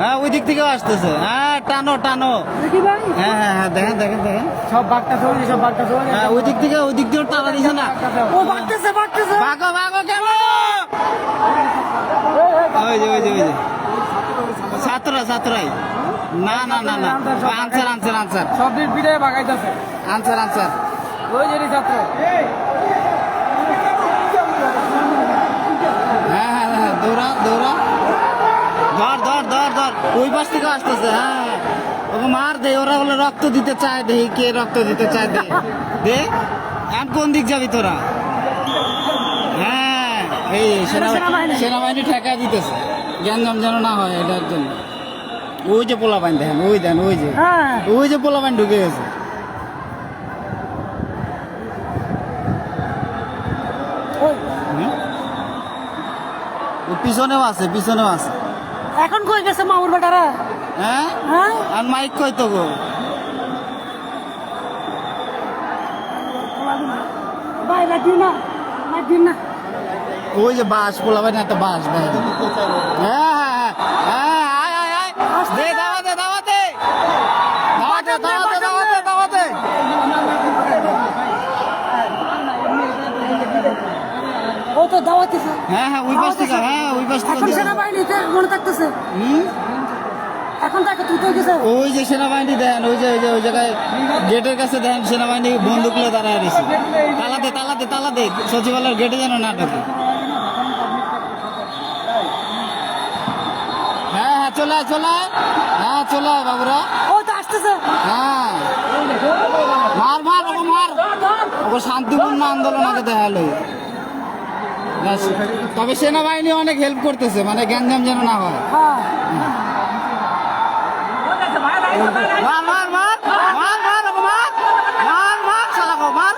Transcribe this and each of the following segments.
হ্যাঁ ওই দিক থেকেও আসতেছে। হ্যাঁ টানো টানো। হ্যাঁ হ্যাঁ হ্যাঁ দেখেন দেখেন দেখেন সব বাঘটা চলে, সব বাঘটা চলে। হ্যাঁ ওই দিক দিয়েও টানা দিছে না। ও বাঘতেছে, বাঘতেছে। ভাগো ভাগো কেন? ওই যে ওই যে ওই যে ছাত্রাই না না না না আনসার আনসার আনসার সব পিঠে বাগাইতেছে। আনসার আনসার ওই যে ছাত্র। হ্যাঁ হ্যাঁ হ্যাঁ দৌড়া দৌড়া ধর ধর ধর ধর ওই পাশ থেকে আসতেছে। হ্যাঁ ওকে মার দে, ওরা বলে রক্ত দিতে চায়, দেখি কে রক্ত দিতে চায়, দে দে। আর কোন দিক যাবি তোরা? হ্যাঁ এই সেনাবাহিনী ঠেকা দিতেছে, জ্ঞান যেন না হয় এটার জন্য। ওই যে পোলাপাইন দেখেন, ওই দেন ওই যে ওই যে পোলাপাইন ঢুকে গেছে। পিছনেও আছে, পিছনেও আছে। এখন কই গেছে মামুর বেটারা? হ্যাঁ আর মাইক কই তো গো? ভাই দিন না, দিন না। ওই যে বাস পোলাপাইন, একটা বাস ভাই। হ্যাঁ হ্যাঁ আয় আয় আয় দে, দাওয়াতে দাওয়াতে দাওয়াতে দাওয়াতে দাওয়াতে দাওয়াতে। ও তো দাওয়াত দিছে। হ্যাঁ হ্যাঁ ওই পাশ থেকে, হ্যাঁ ওই পাশ থেকে। এখন সেনাবাহিনীতে মনে থাকতেছে। এখন তাকে তুই তো গেছে। ওই যে সেনাবাহিনী দেন, ওই যে ওই জায়গায় গেটের কাছে দেন, সেনাবাহিনী বন্দুক নিয়ে দাঁড়ায় রয়েছে। তালাতে তালাতে তালাতে সচিবালয়ের গেটে যেন না ঢোকে। হ্যাঁ হ্যাঁ চলে আয় চলে আয়, হ্যাঁ চলে আয় বাবুরা। ও তো আসতেছে। হ্যাঁ মার মার ওকে মার, ওকে শান্তিপূর্ণ আন্দোলন আগে দেখালো। তবে সেনাবাহিনী অনেক হেল্প করতেছে, মানে গ্যাঞ্জাম যেন না হয়। মার মার মার মার মার ওকে মার মার মার শালাকে মার।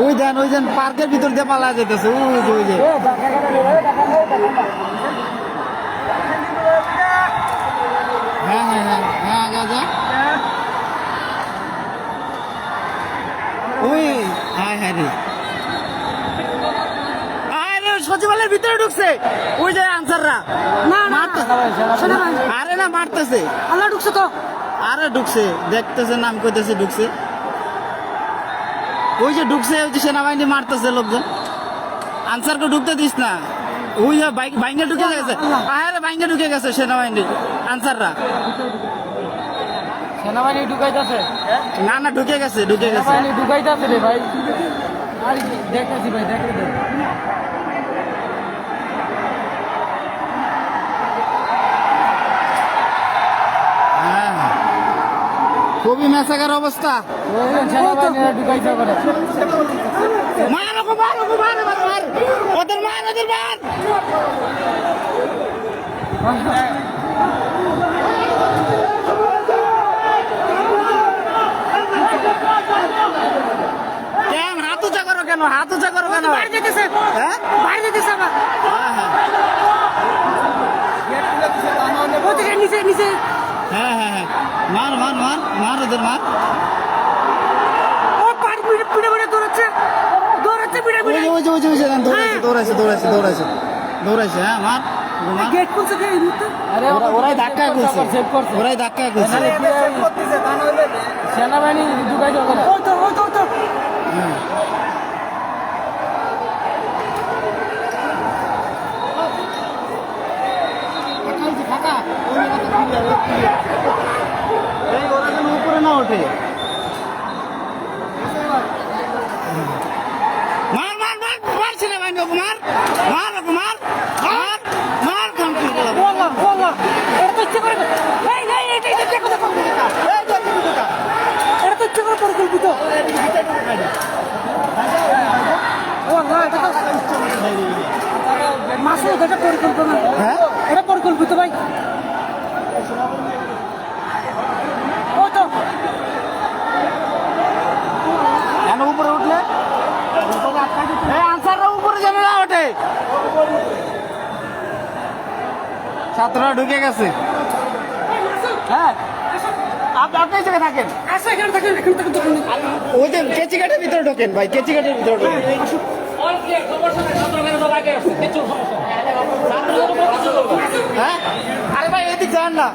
ওই দেন পার্কের ভিতর দিয়ে পালা যেতেছে, ওই যে হ্যাঁ হ্যাঁ হ্যাঁ হ্যাঁ যা যা। ওই হ্যাঁ হ্যাঁ রে আরে সচিবালয়ের ভিতরে ঢুকছে ওই যে আনসাররা। না না আরে না মারতেছে। আল্লাহ ঢুকছে তো। আরে ঢুকছে, দেখতেছে নাম কইতেছে ঢুকছে। ওই যে ঢুকছে, ওই যে সেনাবাহিনী মারতেছে লোকজন। আনসারকে ঢুকতে দিস না। ওই যে বাইঙ্গে ঢুকে গেছে, আরে বাইঙ্গে ঢুকে গেছে সেনাবাহিনী আনসাররা। সেনাবাহিনী ঢুকাইতেছে। না না ঢুকে গেছে সেনাবাহিনী ঢুকাইতেছে রে ভাই। আর দেখতেছি ভাই, দেখতে দে। হ্যাঁ খুবই মেসাকার অবস্থা। সেনাবাহিনীরা ঢুকাইতে পারে। মার ওকে মার ওকে মার মার মার ওদের মার ওদের মার। কেন হাত উঁচা করো কেন? হাত উঁচা করো কেন? বাইরে যেতেছে, হ্যাঁ বাইরে যেতেছে আবার। ওদিকে নিচে নিচে। হ্যাঁ হ্যাঁ হ্যাঁ মার মার মার মার ওদের মার। ও পাড়ি পিড়ে পিড়ে পিড়ে দৌড়াচ্ছে, দৌড়াচ্ছে পিড়ে পিড়ে। ওই যে দৌড়াইছে দৌড়াইছে দৌড়াইছে দৌড়াইছে। হ্যাঁ মার মার। গেট খুলছে কে এই মুহূর্তে? আরে ওরাই ধাক্কা করছে, ওরাই ধাক্কা করছে। সেনাবাহিনী ঢুকাইতে হবে না। ওই তো ওই তো ওই তো। এই ওরা যেন উপরে না ওঠে। মার মার মার মার সেনাবাহিনী ওকে মার মার ওকে মার মার মার কন্ট্রোল করো। ওয়াল্লাহ ওয়াল্লাহ এটা তো ইচ্ছে করে। এই নাই এটা এটা দেখো দেখো। এটা তো ইচ্ছে করে পরিকল্পিত। ওয়াল্লাহ এটা তো মাসুদ, এটা পরিকল্পনা। হ্যাঁ এটা পরিকল্পিত ভাই। ও তো কেন উপরে উঠলে? আনসাররা উপরে যেন না ওঠে। ছাত্ররা ঢুকে গেছে। হ্যাঁ আপনি এই জায়গায় থাকেন। আচ্ছা এখানে থাকেন দোকানে। ওই যে কেচি ঘাটের ভিতরে ঢোকেন ভাই, কেচি ঘাটের ভিতরে ঢোকেন। হ্যাঁ, আরে ভাই এদিক যান না।